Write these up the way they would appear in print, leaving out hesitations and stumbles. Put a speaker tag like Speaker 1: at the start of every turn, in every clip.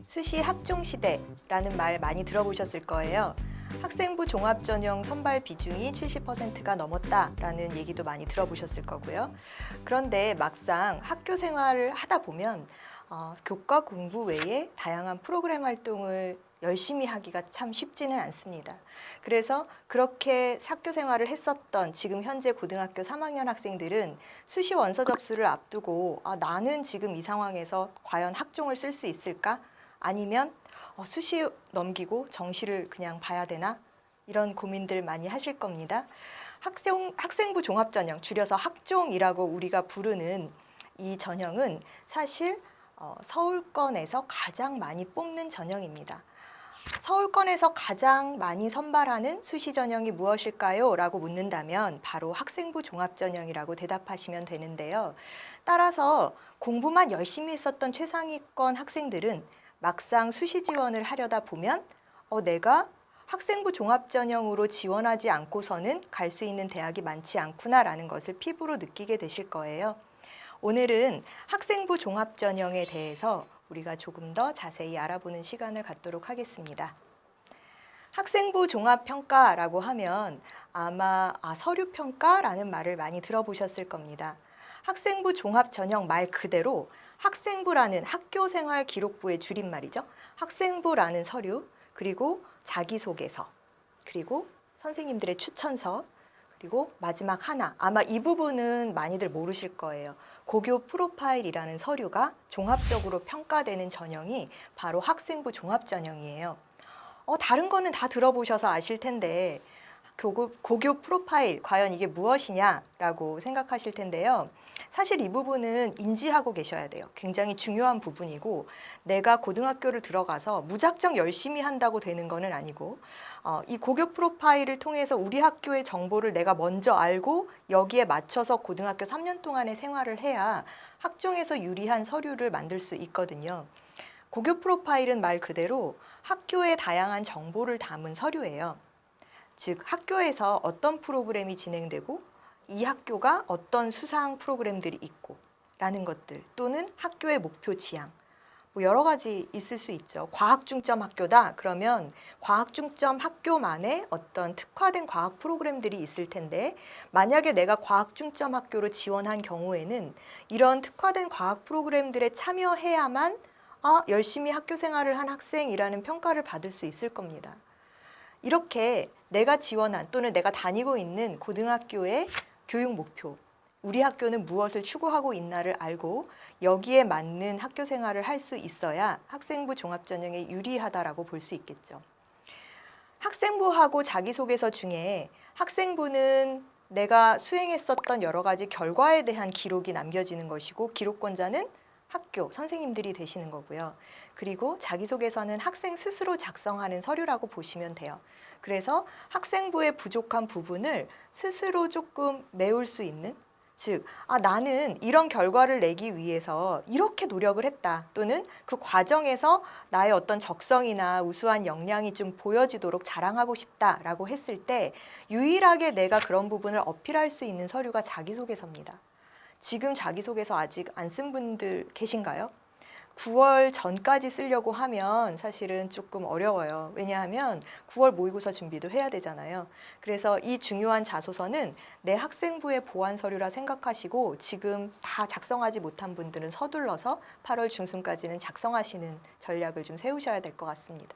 Speaker 1: 수시 학종시대라는 말 많이 들어보셨을 거예요. 학생부 종합전형 선발 비중이 70%가 넘었다라는 얘기도 많이 들어보셨을 거고요. 그런데 막상 학교 생활을 하다 보면 교과 공부 외에 다양한 프로그램 활동을 열심히 하기가 참 쉽지는 않습니다. 그래서 그렇게 학교 생활을 했었던 지금 현재 고등학교 3학년 학생들은 수시 원서 접수를 앞두고 나는 지금 이 상황에서 과연 학종을 쓸 수 있을까? 아니면 수시 넘기고 정시를 그냥 봐야 되나? 이런 고민들 많이 하실 겁니다. 학생부 종합전형, 줄여서 학종이라고 우리가 부르는 이 전형은 사실 서울권에서 가장 많이 뽑는 전형입니다. 서울권에서 가장 많이 선발하는 수시 전형이 무엇일까요? 라고 묻는다면 바로 학생부 종합전형이라고 대답하시면 되는데요. 따라서 공부만 열심히 했었던 최상위권 학생들은 막상 수시 지원을 하려다 보면 내가 학생부 종합전형으로 지원하지 않고서는 갈 수 있는 대학이 많지 않구나라는 것을 피부로 느끼게 되실 거예요. 오늘은 학생부 종합전형에 대해서 우리가 조금 더 자세히 알아보는 시간을 갖도록 하겠습니다. 학생부 종합평가라고 하면 아마 서류평가라는 말을 많이 들어보셨을 겁니다. 학생부 종합전형 말 그대로 학생부라는 학교생활 기록부의 줄임말이죠. 학생부라는 서류, 그리고 자기소개서, 그리고 선생님들의 추천서, 그리고 마지막 하나, 아마 이 부분은 많이들 모르실 거예요. 고교 프로파일이라는 서류가 종합적으로 평가되는 전형이 바로 학생부 종합전형이에요. 다른 거는 다 들어보셔서 아실 텐데 고교 프로파일 과연 이게 무엇이냐라고 생각하실 텐데요. 사실 이 부분은 인지하고 계셔야 돼요. 굉장히 중요한 부분이고 내가 고등학교를 들어가서 무작정 열심히 한다고 되는 거는 아니고 이 고교 프로파일을 통해서 우리 학교의 정보를 내가 먼저 알고 여기에 맞춰서 고등학교 3년 동안의 생활을 해야 학종에서 유리한 서류를 만들 수 있거든요. 고교 프로파일은 말 그대로 학교의 다양한 정보를 담은 서류예요. 즉 학교에서 어떤 프로그램이 진행되고 이 학교가 어떤 수상 프로그램들이 있고 라는 것들, 또는 학교의 목표 지향, 여러 가지 있을 수 있죠. 과학중점 학교다 그러면 과학중점 학교만의 어떤 특화된 과학 프로그램들이 있을 텐데 만약에 내가 과학중점 학교로 지원한 경우에는 이런 특화된 과학 프로그램들에 참여해야만 열심히 학교 생활을 한 학생이라는 평가를 받을 수 있을 겁니다. 이렇게 내가 지원한 또는 내가 다니고 있는 고등학교의 교육 목표, 우리 학교는 무엇을 추구하고 있나를 알고 여기에 맞는 학교 생활을 할 수 있어야 학생부 종합전형에 유리하다라고 볼 수 있겠죠. 학생부하고 자기소개서 중에 학생부는 내가 수행했었던 여러 가지 결과에 대한 기록이 남겨지는 것이고 기록권자는 학교, 선생님들이 되시는 거고요. 그리고 자기소개서는 학생 스스로 작성하는 서류라고 보시면 돼요. 그래서 학생부의 부족한 부분을 스스로 조금 메울 수 있는, 즉, 나는 이런 결과를 내기 위해서 이렇게 노력을 했다. 또는 그 과정에서 나의 어떤 적성이나 우수한 역량이 좀 보여지도록 자랑하고 싶다라고 했을 때 유일하게 내가 그런 부분을 어필할 수 있는 서류가 자기소개서입니다. 지금 자기소개서 아직 안 쓴 분들 계신가요? 9월 전까지 쓰려고 하면 사실은 조금 어려워요. 왜냐하면 9월 모의고사 준비도 해야 되잖아요. 그래서 이 중요한 자소서는 내 학생부의 보완 서류라 생각하시고 지금 다 작성하지 못한 분들은 서둘러서 8월 중순까지는 작성하시는 전략을 좀 세우셔야 될 것 같습니다.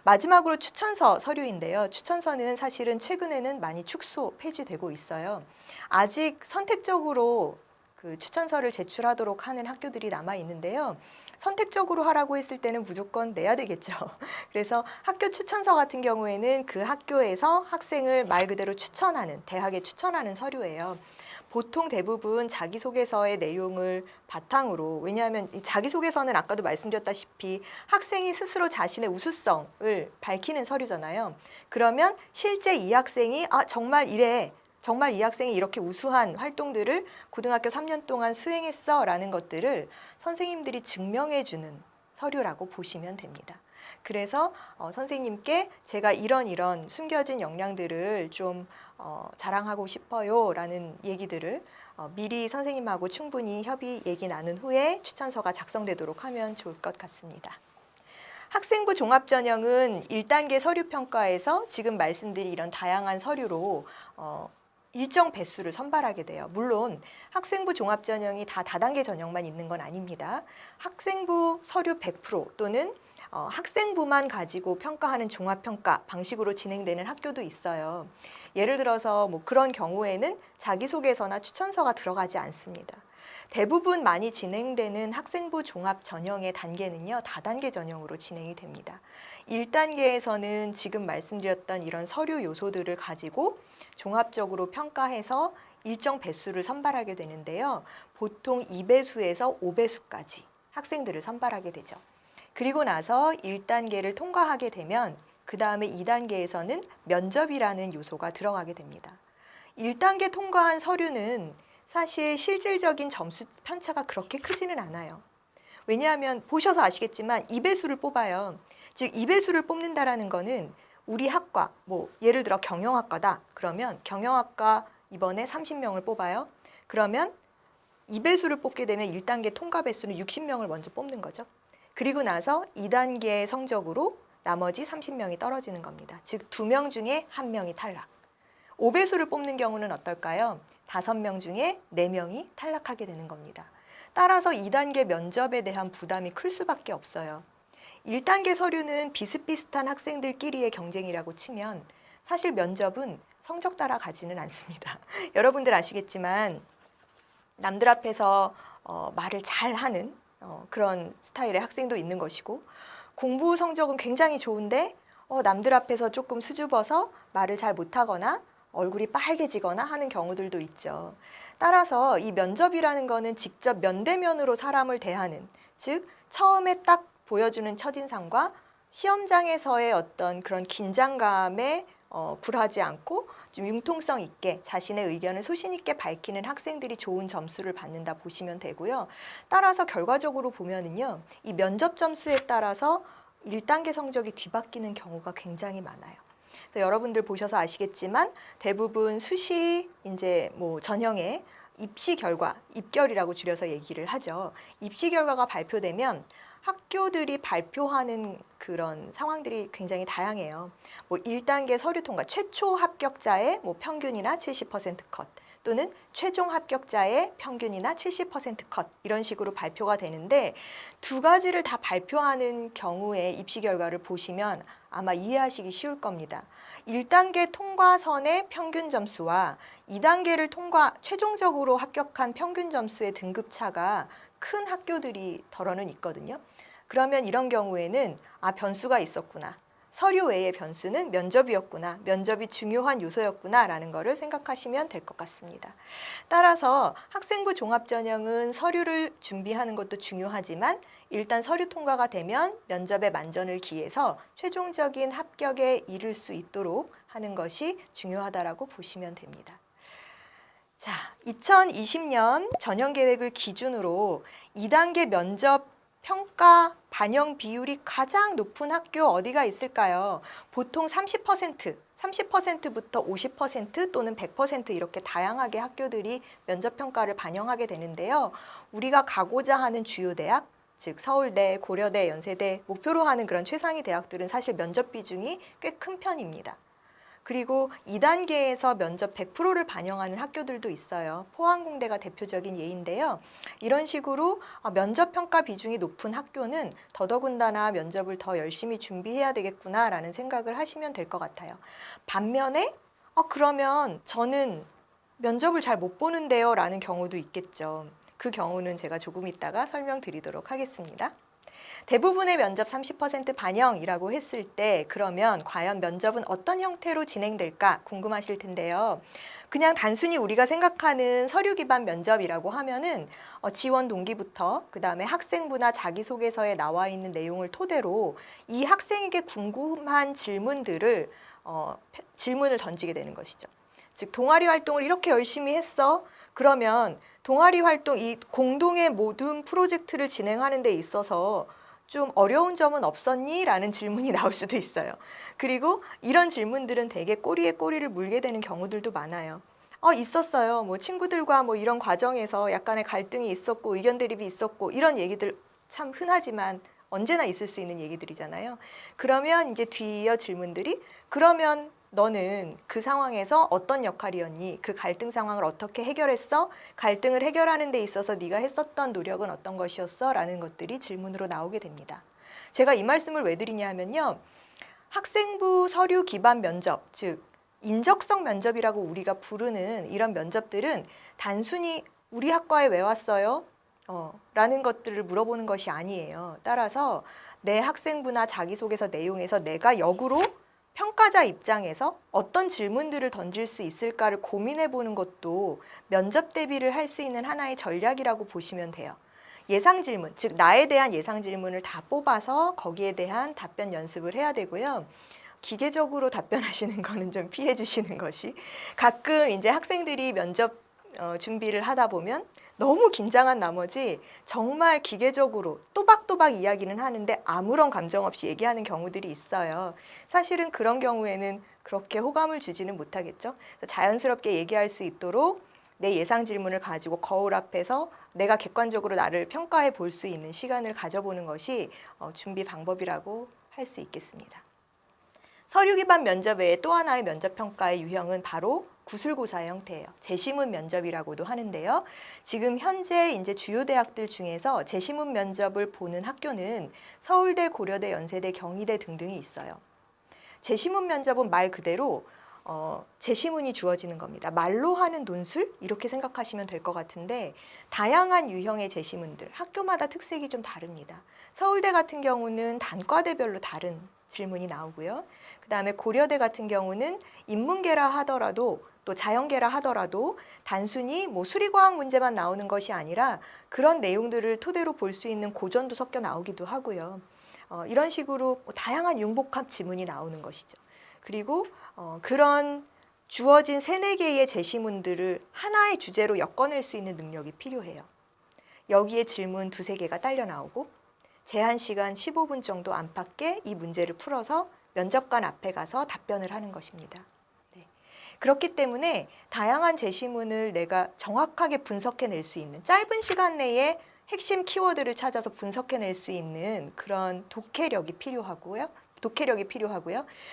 Speaker 1: 마지막으로 추천서 서류인데요. 추천서는 사실은 최근에는 많이 축소, 폐지되고 있어요. 아직 선택적으로 그 추천서를 제출하도록 하는 학교들이 남아 있는데요. 선택적으로 하라고 했을 때는 무조건 내야 되겠죠. 그래서 학교 추천서 같은 경우에는 그 학교에서 학생을 말 그대로 추천하는, 대학에 추천하는 서류예요. 보통 대부분 자기소개서의 내용을 바탕으로, 왜냐하면 이 자기소개서는 아까도 말씀드렸다시피 학생이 스스로 자신의 우수성을 밝히는 서류잖아요. 그러면 실제 이 학생이 정말 이래, 정말 이 학생이 이렇게 우수한 활동들을 고등학교 3년 동안 수행했어 라는 것들을 선생님들이 증명해주는 서류라고 보시면 됩니다. 그래서 선생님께 제가 이런 숨겨진 역량들을 좀 자랑하고 싶어요 라는 얘기들을 미리 선생님하고 충분히 협의 얘기 나눈 후에 추천서가 작성되도록 하면 좋을 것 같습니다. 학생부 종합전형은 1단계 서류 평가에서 지금 말씀드린 이런 다양한 서류로 일정 배수를 선발하게 돼요. 물론 학생부 종합전형이 다 다단계 전형만 있는 건 아닙니다. 학생부 서류 100% 또는 학생부만 가지고 평가하는 종합평가 방식으로 진행되는 학교도 있어요. 예를 들어서 뭐 그런 경우에는 자기소개서나 추천서가 들어가지 않습니다. 대부분 많이 진행되는 학생부 종합 전형의 단계는요, 다단계 전형으로 진행이 됩니다. 1단계에서는 지금 말씀드렸던 이런 서류 요소들을 가지고 종합적으로 평가해서 일정 배수를 선발하게 되는데요. 보통 2배수에서 5배수까지 학생들을 선발하게 되죠. 그리고 나서 1단계를 통과하게 되면 그 다음에 2단계에서는 면접이라는 요소가 들어가게 됩니다. 1단계 통과한 서류는 사실 실질적인 점수 편차가 그렇게 크지는 않아요. 왜냐하면 보셔서 아시겠지만 2배수를 뽑아요. 즉 2배수를 뽑는다라는 거는 우리 학과, 뭐 예를 들어 경영학과다. 그러면 경영학과 이번에 30명을 뽑아요. 그러면 2배수를 뽑게 되면 1단계 통과 배수는 60명을 먼저 뽑는 거죠. 그리고 나서 2단계 성적으로 나머지 30명이 떨어지는 겁니다. 즉 2명 중에 1명이 탈락. 5배수를 뽑는 경우는 어떨까요? 5명 중에 4명이 탈락하게 되는 겁니다. 따라서 2단계 면접에 대한 부담이 클 수밖에 없어요. 1단계 서류는 비슷비슷한 학생들끼리의 경쟁이라고 치면 사실 면접은 성적 따라 가지는 않습니다. 여러분들 아시겠지만 남들 앞에서 말을 잘하는 그런 스타일의 학생도 있는 것이고 공부 성적은 굉장히 좋은데 남들 앞에서 조금 수줍어서 말을 잘 못하거나 얼굴이 빨개지거나 하는 경우들도 있죠. 따라서 이 면접이라는 거는 직접 면대면으로 사람을 대하는, 즉 처음에 딱 보여주는 첫인상과 시험장에서의 어떤 그런 긴장감에 굴하지 않고 좀 융통성 있게 자신의 의견을 소신 있게 밝히는 학생들이 좋은 점수를 받는다 보시면 되고요. 따라서 결과적으로 보면은요, 이 면접 점수에 따라서 1단계 성적이 뒤바뀌는 경우가 굉장히 많아요. 여러분들 보셔서 아시겠지만 대부분 수시 이제 뭐 전형의 입시 결과, 입결이라고 줄여서 얘기를 하죠. 입시 결과가 발표되면 학교들이 발표하는 그런 상황들이 굉장히 다양해요. 뭐 1단계 서류 통과 최초 합격자의 뭐 평균이나 70% 컷 또는 최종 합격자의 평균이나 70% 컷 이런 식으로 발표가 되는데 두 가지를 다 발표하는 경우에 입시 결과를 보시면 아마 이해하시기 쉬울 겁니다. 1단계 통과선의 평균 점수와 2단계를 최종적으로 합격한 평균 점수의 등급차가 큰 학교들이 덜어는 있거든요. 그러면 이런 경우에는 변수가 있었구나. 서류 외의 변수는 면접이었구나. 면접이 중요한 요소였구나 라는 거를 생각하시면 될 것 같습니다. 따라서 학생부 종합전형은 서류를 준비하는 것도 중요하지만 일단 서류 통과가 되면 면접에 만전을 기해서 최종적인 합격에 이를 수 있도록 하는 것이 중요하다라고 보시면 됩니다. 자, 2020년 전형계획을 기준으로 2단계 면접 평가 반영 비율이 가장 높은 학교 어디가 있을까요? 보통 30%부터 50% 또는 100% 이렇게 다양하게 학교들이 면접 평가를 반영하게 되는데요. 우리가 가고자 하는 주요 대학, 즉 서울대, 고려대, 연세대 목표로 하는 그런 최상위 대학들은 사실 면접 비중이 꽤 큰 편입니다. 그리고 2단계에서 면접 100%를 반영하는 학교들도 있어요. 포항공대가 대표적인 예인데요. 이런 식으로 면접 평가 비중이 높은 학교는 더더군다나 면접을 더 열심히 준비해야 되겠구나라는 생각을 하시면 될 것 같아요. 반면에 그러면 저는 면접을 잘 못 보는데요 라는 경우도 있겠죠. 그 경우는 제가 조금 이따가 설명드리도록 하겠습니다. 대부분의 면접 30% 반영이라고 했을 때 그러면 과연 면접은 어떤 형태로 진행될까 궁금하실 텐데요. 그냥 단순히 우리가 생각하는 서류 기반 면접이라고 하면은 지원 동기부터 그다음에 학생부나 자기소개서에 나와 있는 내용을 토대로 이 학생에게 궁금한 질문을 던지게 되는 것이죠. 즉 동아리 활동을 이렇게 열심히 했어. 그러면 동아리 활동 이 공동의 모든 프로젝트를 진행하는 데 있어서 좀 어려운 점은 없었니? 라는 질문이 나올 수도 있어요. 그리고 이런 질문들은 되게 꼬리에 꼬리를 물게 되는 경우들도 많아요. 있었어요. 뭐 친구들과 뭐 이런 과정에서 약간의 갈등이 있었고 의견 대립이 있었고 이런 얘기들 참 흔하지만 언제나 있을 수 있는 얘기들이잖아요. 그러면 이제 뒤이어 질문들이 그러면 너는 그 상황에서 어떤 역할이었니? 그 갈등 상황을 어떻게 해결했어? 갈등을 해결하는 데 있어서 네가 했었던 노력은 어떤 것이었어? 라는 것들이 질문으로 나오게 됩니다. 제가 이 말씀을 왜 드리냐 하면요. 학생부 서류 기반 면접, 즉 인적성 면접이라고 우리가 부르는 이런 면접들은 단순히 우리 학과에 왜 왔어요? 라는 것들을 물어보는 것이 아니에요. 따라서 내 학생부나 자기소개서 내용에서 내가 역으로 평가자 입장에서 어떤 질문들을 던질 수 있을까를 고민해 보는 것도 면접 대비를 할 수 있는 하나의 전략이라고 보시면 돼요. 예상 질문, 즉 나에 대한 예상 질문을 다 뽑아서 거기에 대한 답변 연습을 해야 되고요. 기계적으로 답변하시는 거는 좀 피해 주시는 것이 가끔 이제 학생들이 면접 준비를 하다 보면 너무 긴장한 나머지 정말 기계적으로 또박또박 이야기는 하는데 아무런 감정 없이 얘기하는 경우들이 있어요. 사실은 그런 경우에는 그렇게 호감을 주지는 못하겠죠. 자연스럽게 얘기할 수 있도록 내 예상 질문을 가지고 거울 앞에서 내가 객관적으로 나를 평가해 볼 수 있는 시간을 가져보는 것이 준비 방법이라고 할 수 있겠습니다. 서류 기반 면접 외에 또 하나의 면접 평가의 유형은 바로 구술고사의 형태예요. 재시문 면접이라고도 하는데요. 지금 현재 이제 주요 대학들 중에서 재시문 면접을 보는 학교는 서울대, 고려대, 연세대, 경희대 등등이 있어요. 재시문 면접은 말 그대로 재시문이 주어지는 겁니다. 말로 하는 논술? 이렇게 생각하시면 될 것 같은데 다양한 유형의 재시문들, 학교마다 특색이 좀 다릅니다. 서울대 같은 경우는 단과대별로 다른 질문이 나오고요. 그다음에 고려대 같은 경우는 인문계라 하더라도 또 자연계라 하더라도 단순히 뭐 수리과학 문제만 나오는 것이 아니라 그런 내용들을 토대로 볼 수 있는 고전도 섞여 나오기도 하고요. 이런 식으로 다양한 융복합 지문이 나오는 것이죠. 그리고 그런 주어진 3, 4개의 제시문들을 하나의 주제로 엮어낼 수 있는 능력이 필요해요. 여기에 질문 2, 3개가 딸려 나오고 제한 시간 15분 정도 안팎에 이 문제를 풀어서 면접관 앞에 가서 답변을 하는 것입니다. 네. 그렇기 때문에 다양한 제시문을 내가 정확하게 분석해낼 수 있는 짧은 시간 내에 핵심 키워드를 찾아서 분석해낼 수 있는 그런 독해력이 필요하고요.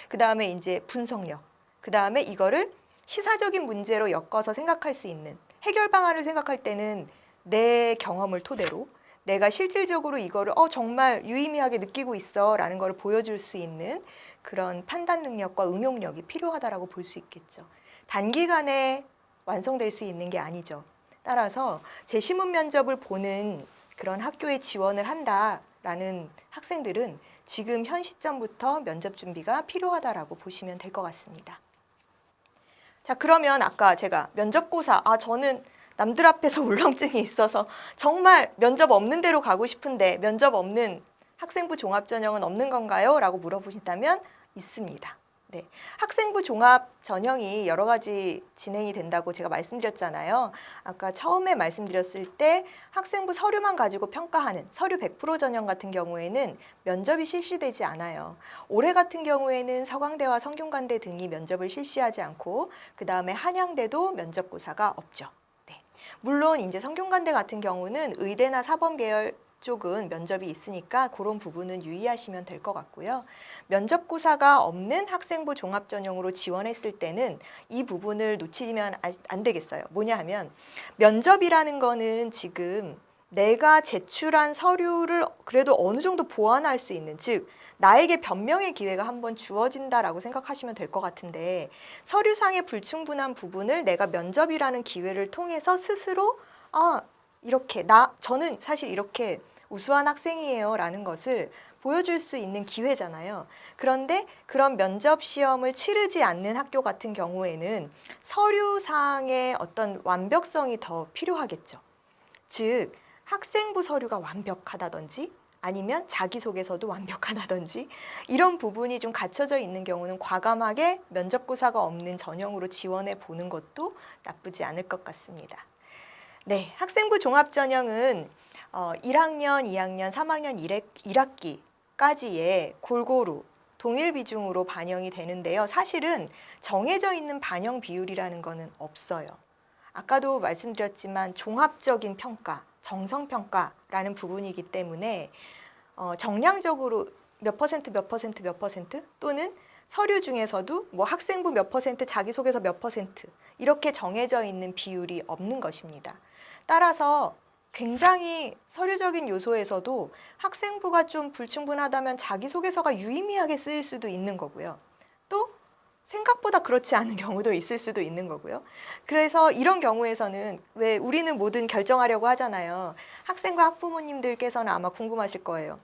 Speaker 1: 그 다음에 이제 분석력. 그 다음에 이거를 시사적인 문제로 엮어서 생각할 수 있는 해결 방안을 생각할 때는 내 경험을 토대로 내가 실질적으로 이거를 정말 유의미하게 느끼고 있어 라는 걸 보여줄 수 있는 그런 판단 능력과 응용력이 필요하다라고 볼 수 있겠죠. 단기간에 완성될 수 있는 게 아니죠. 따라서 재시문 면접을 보는 그런 학교에 지원을 한다라는 학생들은 지금 현 시점부터 면접 준비가 필요하다라고 보시면 될 것 같습니다. 자, 그러면 아까 제가 면접고사, 저는 남들 앞에서 울렁증이 있어서 정말 면접 없는 데로 가고 싶은데 면접 없는 학생부 종합전형은 없는 건가요? 라고 물어보신다면 있습니다. 네. 학생부 종합 전형이 여러 가지 진행이 된다고 제가 말씀드렸잖아요. 아까 처음에 말씀드렸을 때 학생부 서류만 가지고 평가하는 서류 100% 전형 같은 경우에는 면접이 실시되지 않아요. 올해 같은 경우에는 서강대와 성균관대 등이 면접을 실시하지 않고 그 다음에 한양대도 면접고사가 없죠. 네. 물론 이제 성균관대 같은 경우는 의대나 사범계열 쪽은 면접이 있으니까 그런 부분은 유의하시면 될 것 같고요. 면접고사가 없는 학생부 종합전형으로 지원했을 때는 이 부분을 놓치면 안 되겠어요. 뭐냐 하면 면접이라는 거는 지금 내가 제출한 서류를 그래도 어느 정도 보완할 수 있는, 즉 나에게 변명의 기회가 한번 주어진다라고 생각하시면 될 것 같은데 서류상의 불충분한 부분을 내가 면접이라는 기회를 통해서 스스로 이렇게 저는 사실 이렇게 우수한 학생이에요 라는 것을 보여줄 수 있는 기회잖아요. 그런데 그런 면접 시험을 치르지 않는 학교 같은 경우에는 서류상의 어떤 완벽성이 더 필요하겠죠. 즉 학생부 서류가 완벽하다든지 아니면 자기소개서도 완벽하다든지 이런 부분이 좀 갖춰져 있는 경우는 과감하게 면접고사가 없는 전형으로 지원해 보는 것도 나쁘지 않을 것 같습니다. 네, 학생부 종합전형은 1학년, 2학년, 3학년 1학기까지의 골고루 동일 비중으로 반영이 되는데요. 사실은 정해져 있는 반영 비율이라는 거는 없어요. 아까도 말씀드렸지만 종합적인 평가, 정성평가라는 부분이기 때문에 정량적으로 몇 퍼센트, 몇 퍼센트, 몇 퍼센트 또는 서류 중에서도 뭐 학생부 몇 퍼센트, 자기소개서 몇 퍼센트 이렇게 정해져 있는 비율이 없는 것입니다. 따라서 굉장히 서류적인 요소에서도 학생부가 좀 불충분하다면 자기소개서가 유의미하게 쓰일 수도 있는 거고요. 또 생각보다 그렇지 않은 경우도 있을 수도 있는 거고요. 그래서 이런 경우에서는 왜 우리는 뭐든 결정하려고 하잖아요. 학생과 학부모님들께서는 아마 궁금하실 거예요.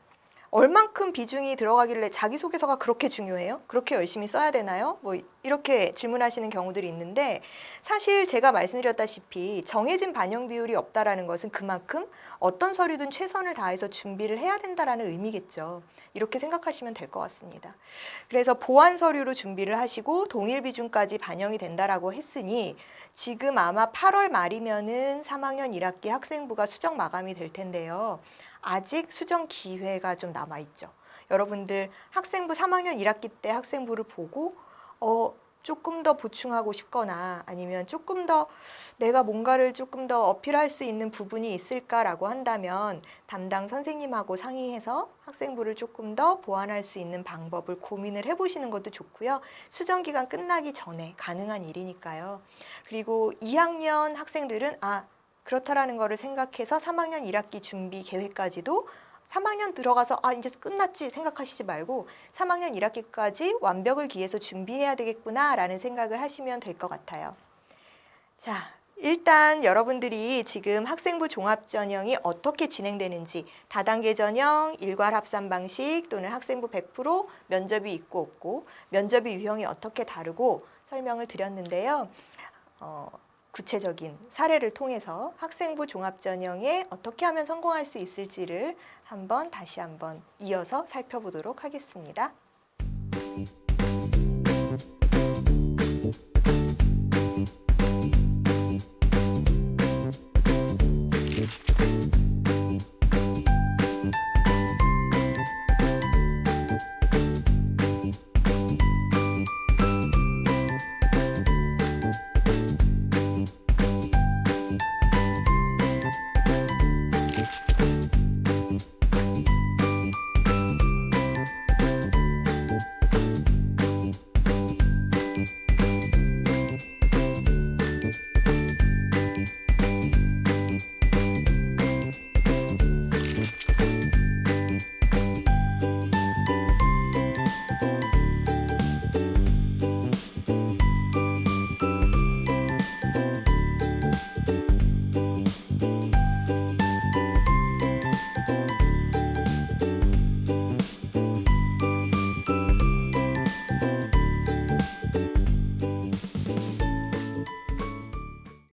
Speaker 1: 얼만큼 비중이 들어가길래 자기소개서가 그렇게 중요해요? 그렇게 열심히 써야 되나요? 뭐 이렇게 질문하시는 경우들이 있는데 사실 제가 말씀드렸다시피 정해진 반영 비율이 없다라는 것은 그만큼 어떤 서류든 최선을 다해서 준비를 해야 된다라는 의미겠죠. 이렇게 생각하시면 될 것 같습니다. 그래서 보완 서류로 준비를 하시고 동일 비중까지 반영이 된다라고 했으니 지금 아마 8월 말이면은 3학년 1학기 학생부가 수정 마감이 될 텐데요. 아직 수정 기회가 좀 남아있죠. 여러분들 학생부 3학년 1학기 때 학생부를 보고 조금 더 보충하고 싶거나 아니면 조금 더 내가 뭔가를 조금 더 어필할 수 있는 부분이 있을까라고 한다면 담당 선생님하고 상의해서 학생부를 조금 더 보완할 수 있는 방법을 고민을 해보시는 것도 좋고요. 수정 기간 끝나기 전에 가능한 일이니까요. 그리고 2학년 학생들은 그렇다라는 거를 생각해서 3학년 1학기 준비 계획까지도 3학년 들어가서 이제 끝났지 생각하시지 말고 3학년 1학기까지 완벽을 기해서 준비해야 되겠구나라는 생각을 하시면 될 것 같아요. 자, 일단 여러분들이 지금 학생부 종합전형이 어떻게 진행되는지 다단계 전형, 일괄 합산 방식 또는 학생부 100% 면접이 있고 없고 면접의 유형이 어떻게 다르고 설명을 드렸는데요. 구체적인 사례를 통해서 학생부 종합전형에 어떻게 하면 성공할 수 있을지를 다시 한번 이어서 살펴보도록 하겠습니다.